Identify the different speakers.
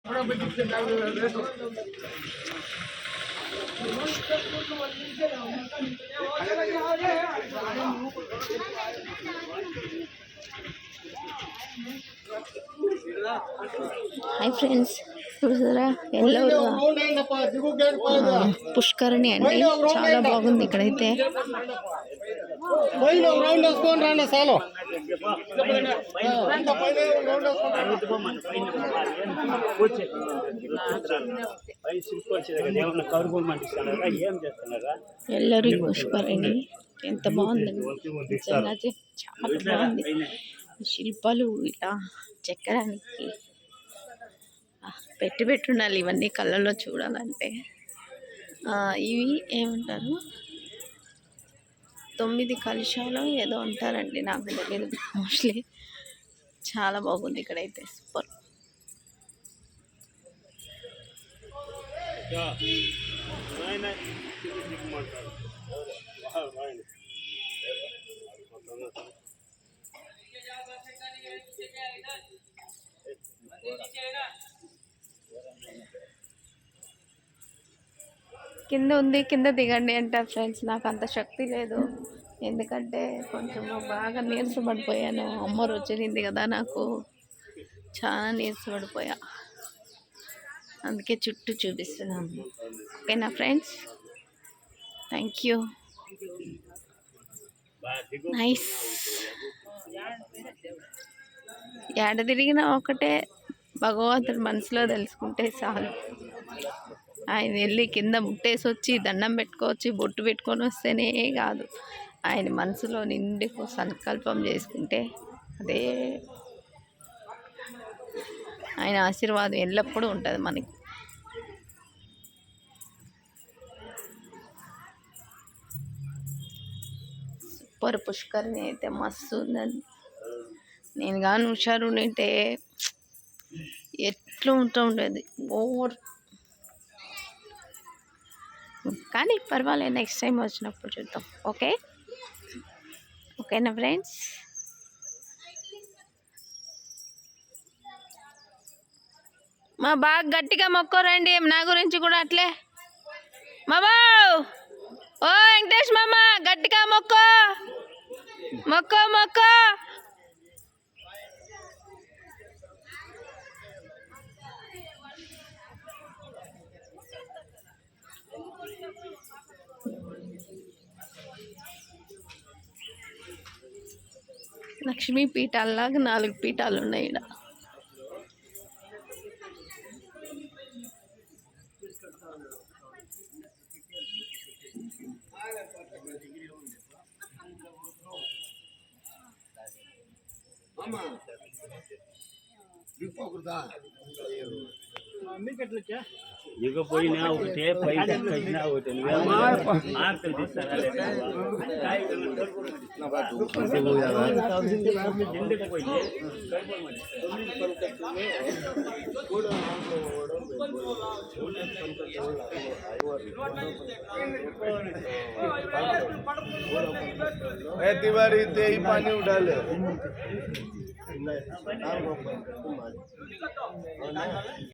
Speaker 1: Hi friends, చూసారా yellow పుష్కరిణి అండి, చాలా బాగుంది ఇక్కడైతే. ఎల్లరి పుష్కరిణి ఎంత బాగుందండి, నిజంగా చాలా బాగుంది. శిల్పాలు ఇలా చెక్కడానికి పెట్టుండాలి, ఇవన్నీ కళ్ళల్లో చూడాలంటే. ఇవి ఏమంటారు, 9 కలశాలు ఏదో అంటారండి, నాకు తెలియదు మోస్ట్లీ. చాలా బాగుంది ఇక్కడైతే, సూపర్. కింద ఉంది, కింద దిగండి అంటారు ఫ్రెండ్స్. నాకు అంత శక్తి లేదు, ఎందుకంటే కొంచెం బాగా నీరసపడిపోయాను. అమ్మరు వచ్చింది కదా, నాకు చాలా నీరసపడిపోయా, అందుకే చుట్టూ చూపిస్తున్నాను. ఓకేనా ఫ్రెండ్స్, థ్యాంక్ యూ, నైస్. ఏడ తిరిగినా ఒకటే, భగవంతుడు మనసులో తెలుసుకుంటే చాలు. ఆయన వెళ్ళి కింద ముట్టేసి వచ్చి దండం పెట్టుకోవచ్చు, బొట్టు పెట్టుకొని వస్తేనే కాదు, ఆయన మనసులో నిండి సంకల్పం చేసుకుంటే అదే ఆయన ఆశీర్వాదం ఎల్లప్పుడూ ఉంటుంది మనకి. సూపర్, పుష్కరిణి అయితే మస్తు ఉందండి. నేను కానీ హుషారు ఉంటే ఎట్లా ఉండేది ఓవర్, కానీ పర్వాలేదు, నెక్స్ట్ టైం వచ్చినప్పుడు చూద్దాం. ఓకేనా ఫ్రెండ్స్. మా బాగా గట్టిగా మొక్కోరండి, నా గురించి కూడా అట్లే. మా బావ్, ఓ వెంకటేష్ మామ, గట్టిగా మొక్కో. లక్ష్మీ పీఠాలలాగా 4 పీఠాలు ఉన్నాయి ఇక్కడ.
Speaker 2: ఇక పోయినా ఒకటే, పైన వచ్చినా ఒకటి.
Speaker 3: तिवारी ते ही पानी उडाले.